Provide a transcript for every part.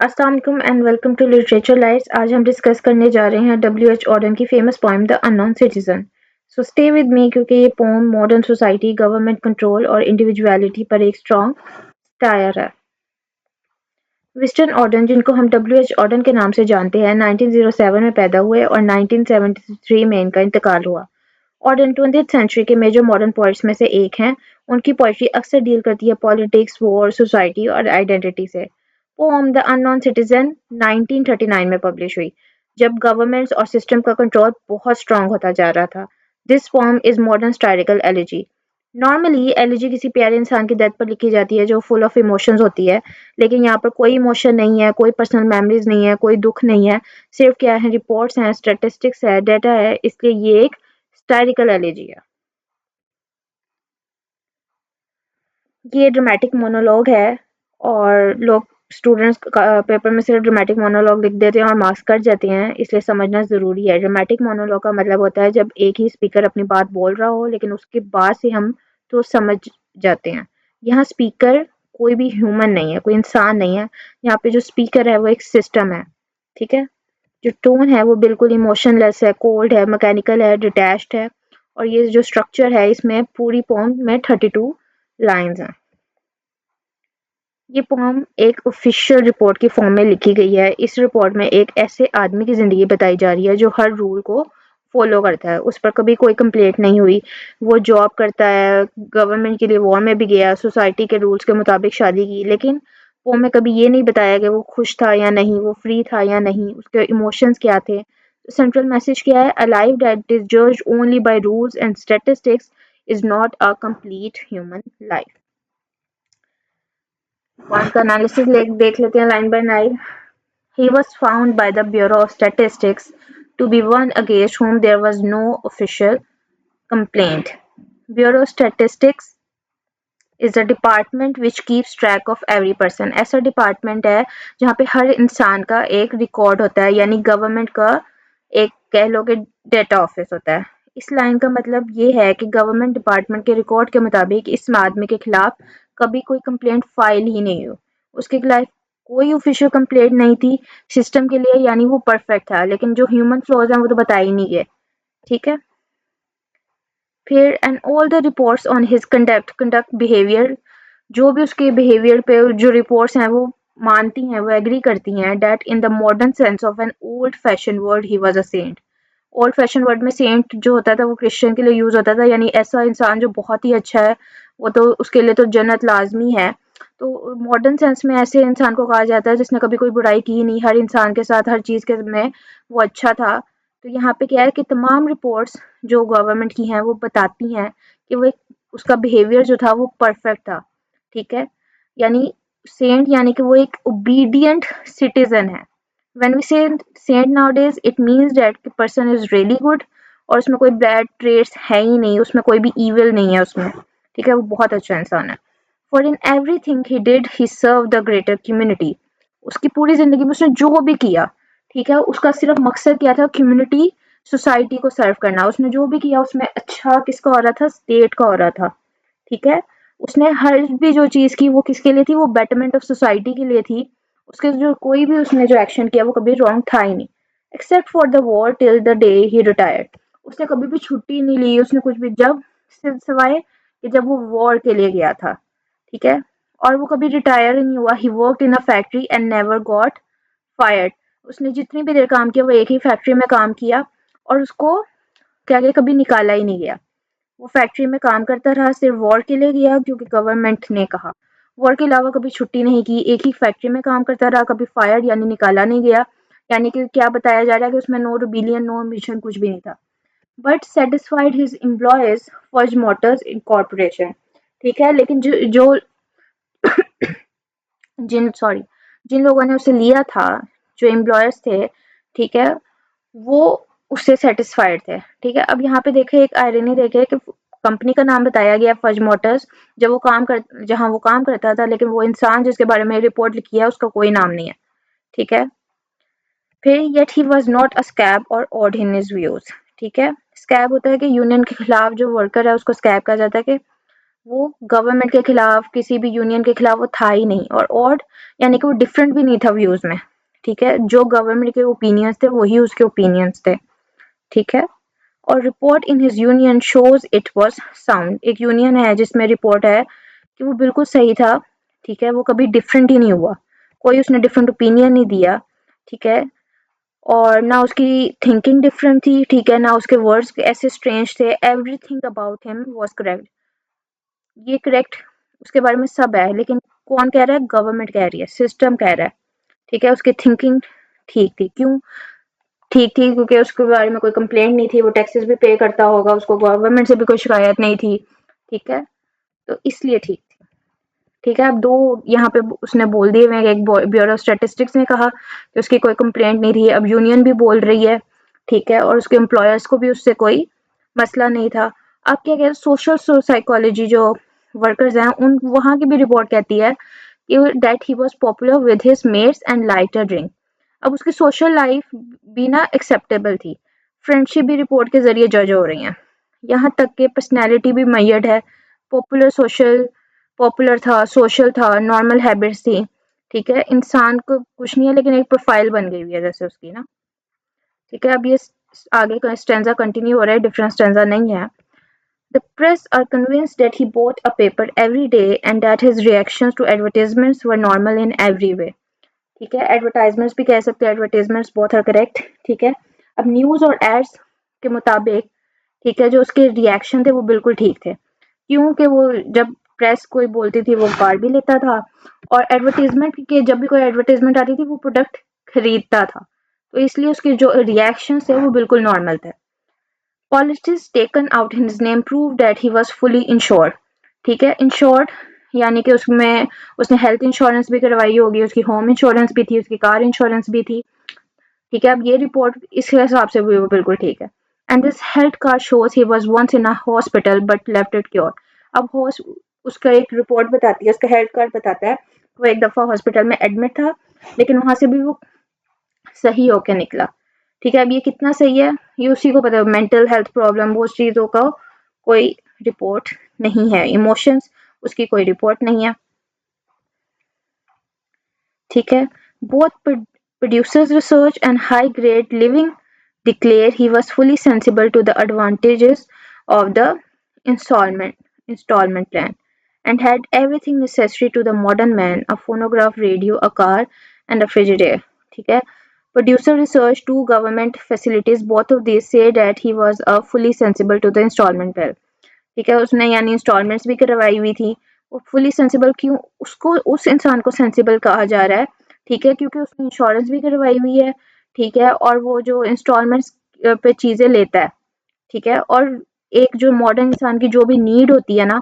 अस्सलाम वालेकुम and welcome to literature lights. आज हम डिस्कस करने जा रहे हैं W.H. ऑर्डन की famous poem the unknown citizen. So stay with me क्योंकि ये poem modern society, government control और इंडिविजुअलिटी पर एक स्ट्रॉन्ग टायर है। विस्टन ऑर्डन, जिनको हम W.H. ऑर्डन के नाम से जानते हैं, 1907 में पैदा हुए और 1973 में इनका इंतकाल हुआ। ऑर्डन 20th सेंचुरी के मेजर मॉडर्न पोइट्स में से एक हैं। उनकी पोइट्री अक्सर डील करती है पॉलिटिक्स, वॉर, सोसाइटी और आइडेंटिटी से। पोम द अननोन सिटीजन 1939 में पब्लिश हुई, जब गवर्नमेंट्स और सिस्टम का कंट्रोल बहुत स्ट्रांग होता जा रहा था। This poem is modern satirical elegy. Normally elegy किसी प्यारे इंसान की डेथ पर लिखी जाती है जो फुल ऑफ इमोशंस होती है, लेकिन यहाँ पर कोई इमोशन नहीं है, कोई पर्सनल मेमोरीज नहीं है, कोई दुख नहीं है। सिर्फ क्या है, रिपोर्ट्स हैं, स्टैटिस्टिक्स है, डेटा है, इसलिए ये एक स्टाइरिकल एलिजी है। ये ड्रामेटिक मोनोलॉग है और लोग स्टूडेंट्स पेपर में सिर्फ ड्रामेटिक मोनोलॉग लिख देते हैं और मार्क्स कट जाते हैं, इसलिए समझना ज़रूरी है। ड्रामेटिक मोनोलॉग का मतलब होता है जब एक ही स्पीकर अपनी बात बोल रहा हो, लेकिन उसके बाद से हम तो समझ जाते हैं। यहाँ स्पीकर कोई भी ह्यूमन नहीं है, कोई इंसान नहीं है। यहाँ पे जो स्पीकर है वो एक सिस्टम है, ठीक है। जो टोन है वो बिल्कुल इमोशनलेस है, कोल्ड है, मैकेनिकल है, डिटैच्ड है। और ये जो स्ट्रक्चर है, इसमें पूरी पोम में 32 लाइन्स हैं। ये पोम एक ऑफिशियल रिपोर्ट की फॉर्म में लिखी गई है। इस रिपोर्ट में एक ऐसे आदमी की ज़िंदगी बताई जा रही है जो हर रूल को फॉलो करता है। उस पर कभी कोई कंप्लेंट नहीं हुई। वो जॉब करता है, गवर्नमेंट के लिए वॉर में भी गया, सोसाइटी के रूल्स के मुताबिक शादी की, लेकिन पोम में कभी ये नहीं बताया कि वो खुश था या नहीं, वो फ्री था या नहीं, उसके इमोशंस क्या थे। सेंट्रल मैसेज क्या है? A life that is judged only by rules and statistics is not a complete human life. Point का एनालिसिस देख लेते हैं line by line. He was found by the Bureau of Statistics to be one against whom there was no official complaint. Bureau of Statistics is a department which keeps track of every person. ऐसा department है जहाँ पे हर इंसान का एक record होता है, यानी गवर्नमेंट का एक कह लो कि डेटा ऑफिस होता है। इस लाइन का मतलब ये है कि गवर्नमेंट डिपार्टमेंट के रिकॉर्ड के मुताबिक इस आदमी के खिलाफ कभी कोई कंप्लेंट फाइल ही नहीं हुई। उसके खिलाफ कोई ऑफिशियल कंप्लेंट नहीं थी सिस्टम के लिए, यानी वो परफेक्ट था, लेकिन जो ह्यूमन फ्लॉज हैं वो तो बताए ही नहीं गए, ठीक है। फिर and all the reports on his conduct behaviour, जो भी उसके बिहेवियर पे जो रिपोर्ट्स हैं वो मानती हैं, वो एग्री करती हैं that in the modern sense of an old fashion word he was a saint. Old fashion word में सेंट जो होता था वो क्रिश्चियन के लिए यूज होता था, यानी ऐसा इंसान जो बहुत ही अच्छा है, वो तो उसके लिए तो जन्नत लाजमी है। तो मॉडर्न सेंस में ऐसे इंसान को कहा जाता है जिसने कभी कोई बुराई की ही नहीं, हर इंसान के साथ हर चीज़ के में वो अच्छा था। तो यहाँ पे क्या है कि तमाम रिपोर्ट्स जो गवर्नमेंट की हैं वो बताती हैं कि वो उसका बिहेवियर जो था वो परफेक्ट था, ठीक है। यानी सेंट यानी कि वो एक ओबीडिएंट सिटीजन है। When we say saint nowadays it means that the person is really good, और उसमें कोई बैड ट्रेट्स है ही नहीं, उसमें कोई भी ईविल नहीं है उसमें, ठीक है। वो बहुत अच्छा इंसान है। For in everything he did he serve the greater community. उसकी पूरी जिंदगी में उसने जो भी किया, ठीक है, उसका सिर्फ मकसद क्या था? कम्युनिटी, सोसाइटी को सर्व करना। उसने जो भी किया उसमें अच्छा किसका हो रहा था? स्टेट का हो रहा था, ठीक है। उसने हर भी जो चीज़ की वो किसके लिए थी? वो बेटरमेंट ऑफ सोसाइटी के लिए थी। उसके जो कोई भी उसने जो एक्शन किया वो कभी रॉन्ग था ही नहीं, except for the war till the day he retired. उसने कभी भी छुट्टी नहीं ली, उसने कुछ भी, जब सिवाय कि जब वो वॉर के लिए गया था, ठीक है। और वो कभी रिटायर ही नहीं हुआ। He worked in a factory and never got fired. उसने जितनी भी देर काम किया वो एक ही फैक्ट्री में काम किया और उसको क्या गया, कभी निकाला ही नहीं गया। वो फैक्ट्री में काम करता रहा, सिर्फ वॉर के लिए गया क्योंकि गवर्नमेंट ने कहा। वॉर के अलावा कभी छुट्टी नहीं की, एक ही फैक्ट्री में काम करता रहा, कभी फायर्ड यानी निकाला नहीं गया। यानी कि क्या बताया जा रहा है कि उसमें नो रिबिलियन, नो मिशन, कुछ भी नहीं था। But satisfied his employees forge Motors incorporation, ठीक है। लेकिन जो जो जिन लोगों ने उसे लिया था, जो एम्प्लॉयर्स थे, ठीक है, वो उससे सेटिस्फाइड थे, ठीक है। अब यहाँ पे देखे एक आयरनी देखे कि कंपनी का नाम बताया गया फर्ज मोटर्स, जब वो काम कर जहाँ वो काम करता था, लेकिन वो इंसान जिसके बारे में रिपोर्ट लिखी है उसका कोई नाम नहीं है, ठीक है। फिर yet he was not a scab और ऑड इन हिज व्यूज, ठीक है। स्कैब होता है कि यूनियन के खिलाफ जो वर्कर है उसको स्कैब कहा जाता है कि वो गवर्नमेंट के खिलाफ, किसी भी यूनियन के खिलाफ वो था ही नहीं, और ऑड यानी कि वो डिफरेंट भी नहीं था व्यूज में। ठीक है, जो गवर्नमेंट के ओपिनियंस थे वही उसके ओपिनियंस थे। ठीक है, और report in his union shows it was sound. एक यूनियन है जिसमें रिपोर्ट है कि वो बिल्कुल सही था। ठीक है, वो कभी डिफरेंट ही नहीं हुआ, कोई उसने डिफरेंट ओपिनियन नहीं दिया। ठीक है, और ना उसकी थिंकिंग डिफरेंट थी। ठीक है, ना उसके वर्ड्स ऐसे स्ट्रेंज थे। Everything about him was correct. ये करेक्ट उसके बारे में सब है, लेकिन कौन कह रहा है? गवर्नमेंट कह रही है, सिस्टम कह रहा है। ठीक है, उसकी थिंकिंग ठीक थी। क्यों ठीक थी? क्योंकि उसके बारे में कोई कंप्लेंट नहीं थी, वो टैक्सेस भी पे करता होगा, उसको गवर्नमेंट से भी कोई शिकायत नहीं थी। ठीक है, तो इसलिए ठीक थी। ठीक है, अब दो यहाँ पे उसने बोल दिए हुए हैं। एक ब्यूरो ऑफ स्टैटिस्टिक्स ने कहा कि उसकी कोई कंप्लेंट नहीं थी, अब यूनियन भी बोल रही है। ठीक है, और उसके एम्प्लॉयर्स को भी उससे कोई मसला नहीं था। अब क्या कहते हैं, सोशल साइकोलॉजी जो वर्कर्स हैं उन वहाँ की भी रिपोर्ट कहती है कि that he was popular with his mates and lighter drink. अब उसकी सोशल लाइफ भी ना एक्सेप्टेबल थी। फ्रेंडशिप भी रिपोर्ट के जरिए जज हो रही हैं। यहाँ तक कि पर्सनैलिटी भी मैयड है। पॉपुलर सोशल पॉपुलर था, सोशल था, नॉर्मल हैबिट्स थी। ठीक है, इंसान को कुछ नहीं है, लेकिन एक प्रोफाइल बन गई हुई है जैसे उसकी ना। ठीक है, अब ये आगे का स्टेंजा कंटिन्यू हो रहा है, डिफरेंट स्टेंजा नहीं है। The press are convinced that he bought a paper every day and that his reactions to advertisements were normal in every way. ठीक है, एडवर्टाइजमेंट्स भी कह सकते हैं, एडवर्टाइजमेंट्स बोथ आर करेक्ट। ठीक है, अब न्यूज़ और एड्स के मुताबिक ठीक है, जो उसके रिएक्शन थे वो बिल्कुल ठीक थे। क्योंकि वो जब प्रेस कोई बोलती थी वो कार भी लेता था, और एडवर्टीजमेंट के जब भी कोई एडवर्टीजमेंट आती थी वो प्रोडक्ट खरीदता था। तो इसलिए उसके जो रिएक्शन थे वो बिल्कुल नॉर्मल थे। Policies taken out in his name prove that he was fully insured. ठीक है, इंश्योर्ड यानी कि उसमें उसने हेल्थ इंश्योरेंस भी करवाई होगी, उसकी होम इंश्योरेंस भी थी, उसकी कार इंश्योरेंस भी थी। ठीक है, अब ये रिपोर्ट इस हिसाब से भी वो बिल्कुल ठीक है। And this health card shows he was once in a hospital but left it cure. अब उसका एक रिपोर्ट बताती है, उसका हेल्थ कार्ड बताता है वो एक दफा हॉस्पिटल में एडमिट था, लेकिन वहां से भी वो सही होके निकला। ठीक है, अब ये कितना सही है ये उसी को पता है। मेंटल हेल्थ प्रॉब्लम वो चीज़ों का कोई रिपोर्ट नहीं है, इमोशंस उसकी कोई रिपोर्ट नहीं है। ठीक है, both producers research and high grade living declare he was fully sensible to the advantages of the installment installment plan and had everything necessary to the modern man: a phonograph, radio, a car, and a frigidaire. ठीक है, producer research, two government facilities, both of these say that he was fully sensible to the installment plan. ठीक है, उसने यानी installments भी करवाई हुई थी। वो फुली सेंसिबल क्यों उसको उस इंसान को सेंसिबल कहा जा रहा है? ठीक है, क्योंकि उसने इंश्योरेंस भी करवाई हुई है। ठीक है, और वो जो इंस्टॉलमेंट्स पे चीज़ें लेता है। ठीक है, और एक जो मॉडर्न इंसान की जो भी नीड होती है ना,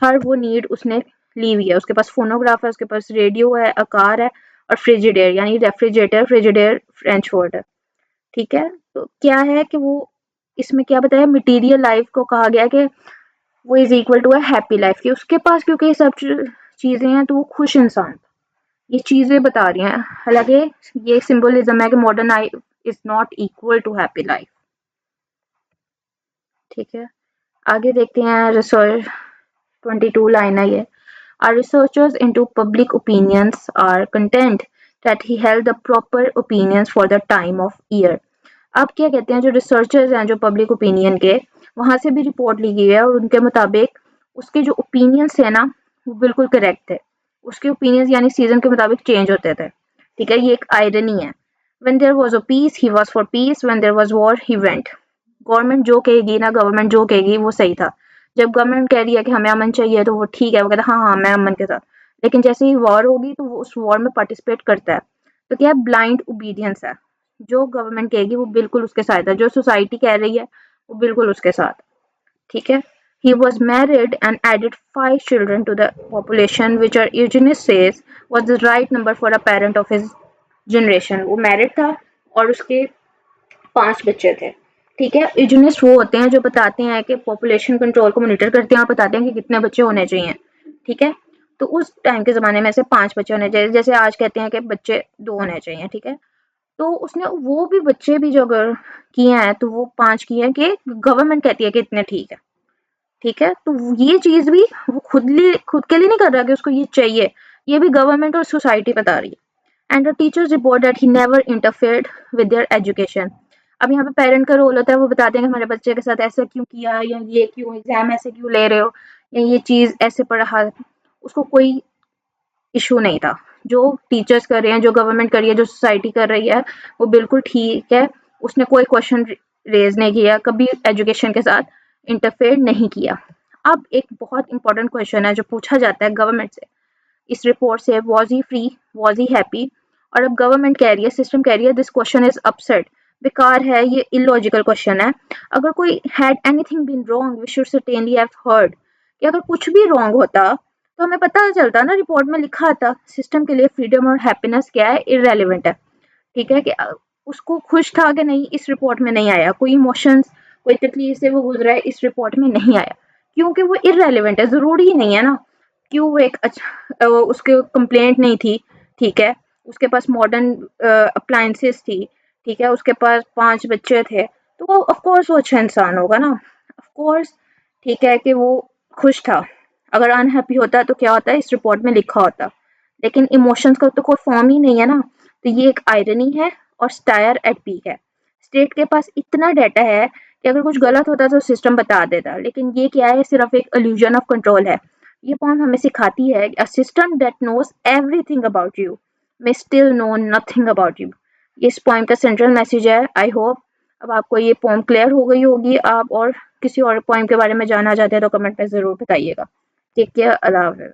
हर वो नीड उसने ली हुई है। उसके पास फोनोग्राफ है, उसके पास रेडियो है, अ कार है, और फ्रिजिडेयर यानी रेफ्रिजरेटर, फ्रिजिडेयर फ्रेंच वर्ड है। ठीक है, तो क्या है कि वो इसमें क्या बताया, मटीरियल लाइफ को कहा गया कि वो is equal to a happy life, कि उसके पास क्योंकि ये सब चीजें हैं तो वो खुश इंसान। ये चीजें बता रही हैं, हालांकि ये सिंबलिज्म है कि modern life is not equal to happy life. ठीक है, आगे देखते हैं रिसर्च 22 लाइन है ये। Our researchers into public opinions are content that he held the proper opinions for the time of year. अब क्या कहते हैं, जो रिसर्चर्स हैं जो पब्लिक ओपिनियन के, वहां से भी रिपोर्ट ली गई है, और उनके मुताबिक उसके जो ओपिनियंस है ना वो बिल्कुल करेक्ट थे। उसके ओपिनियंस यानी सीजन के मुताबिक चेंज होते थे। ठीक है, ये एक आयरनी है। When there was a peace, he was for peace. When there was war, he went. Government जो कहेगी ना, गवर्नमेंट जो कहेगी वो सही था। जब गवर्नमेंट कह रही है कि हमें अमन चाहिए तो वो ठीक है, वो कहता है हाँ हाँ मैं अमन के साथ। लेकिन जैसे ही वॉर होगी तो वो उस वॉर में पार्टिसिपेट करता है। तो क्या है, ब्लाइंड ओबीडियंस है। जो गवर्नमेंट कहेगी वो बिल्कुल उसके साथ है, जो सोसाइटी कह रही है वो बिल्कुल उसके साथ। ठीक है, he was married and added 5 children to the population, which our eugenist says was the right number for a parent of his generation. वो मैरिड था और उसके 5 बच्चे थे। ठीक है, यूजेनिस्ट वो होते हैं जो बताते हैं कि पॉपुलेशन कंट्रोल को मॉनिटर करते हैं और बताते हैं कि कितने बच्चे होने चाहिए। ठीक है, तो उस टाइम के ज़माने में से 5 बच्चे होने चाहिए, जैसे आज कहते हैं कि बच्चे 2 होने चाहिए। ठीक है, तो उसने वो भी बच्चे भी जो अगर किए हैं तो वो 5 किए हैं कि गवर्नमेंट कहती है कि इतने ठीक है। ठीक है, तो ये चीज़ भी वो खुद के लिए नहीं कर रहा कि उसको ये चाहिए, ये भी गवर्नमेंट और सोसाइटी बता रही है। And the teachers report that he never interfered with their education. अब यहाँ पे पेरेंट का रोल होता है, वो बताते हैं कि हमारे बच्चे के साथ ऐसा क्यों किया, या ये क्यों एग्जाम ऐसे क्यों ले रहे हो, या ये चीज़ ऐसे पढ़ा। उसको कोई इशू नहीं था। जो टीचर्स कर रहे हैं, जो गवर्नमेंट कर रही है, जो सोसाइटी कर रही है, वो बिल्कुल ठीक है। उसने कोई क्वेश्चन रेज नहीं किया, कभी एजुकेशन के साथ इंटरफेयर नहीं किया। अब एक बहुत इंपॉर्टेंट क्वेश्चन है जो पूछा जाता है गवर्नमेंट से इस रिपोर्ट से, was he free, was he happy. और अब गवर्नमेंट कह रही है, सिस्टम कह रही है, दिस क्वेश्चन इज अपसेट, बेकार है, ये इलॉजिकल क्वेश्चन है। अगर कोई had anything been wrong we should certainly have heard, कि अगर कुछ भी रॉन्ग होता तो हमें पता चलता ना, रिपोर्ट में लिखा था सिस्टम के लिए फ्रीडम और हैप्पीनेस क्या है, इररेलेवेंट है। ठीक है कि उसको खुश था कि नहीं, इस रिपोर्ट में नहीं आया। कोई इमोशंस, कोई तकलीफ से वो गुजरा है, इस रिपोर्ट में नहीं आया, क्योंकि वो इररेलेवेंट है, ज़रूरी ही नहीं है ना। क्यों वो एक अच्छा उसके कंप्लेंट नहीं थी, ठीक है, उसके पास मॉडर्न अप्लायंसेस थी, ठीक है, उसके पास 5 बच्चे थे, तो वो ऑफ कोर्स वो अच्छा इंसान होगा ना, ऑफ कोर्स। ठीक है कि वो खुश था। अगर अनहैप्पी होता तो क्या होता है, इस रिपोर्ट में लिखा होता। लेकिन इमोशंस का तो कोई फॉर्म ही नहीं है ना, तो ये एक आयरनी है और स्टायर एट पीक है। स्टेट के पास इतना डाटा है कि अगर कुछ गलत होता तो सिस्टम बता देता, लेकिन ये क्या है, सिर्फ एक इल्यूजन ऑफ कंट्रोल है। ये पॉइंट हमें सिखाती है a system that knows everything about you may still know nothing about you. इस पॉइंट का सेंट्रल मैसेज है। आई होप अब आपको ये पॉइंट क्लियर हो गई होगी। आप और किसी और पॉइंट के बारे में जानना चाहते हैं तो कमेंट में ज़रूर बताइएगा। टेक केयर, अल्लाह हाफ़िज़।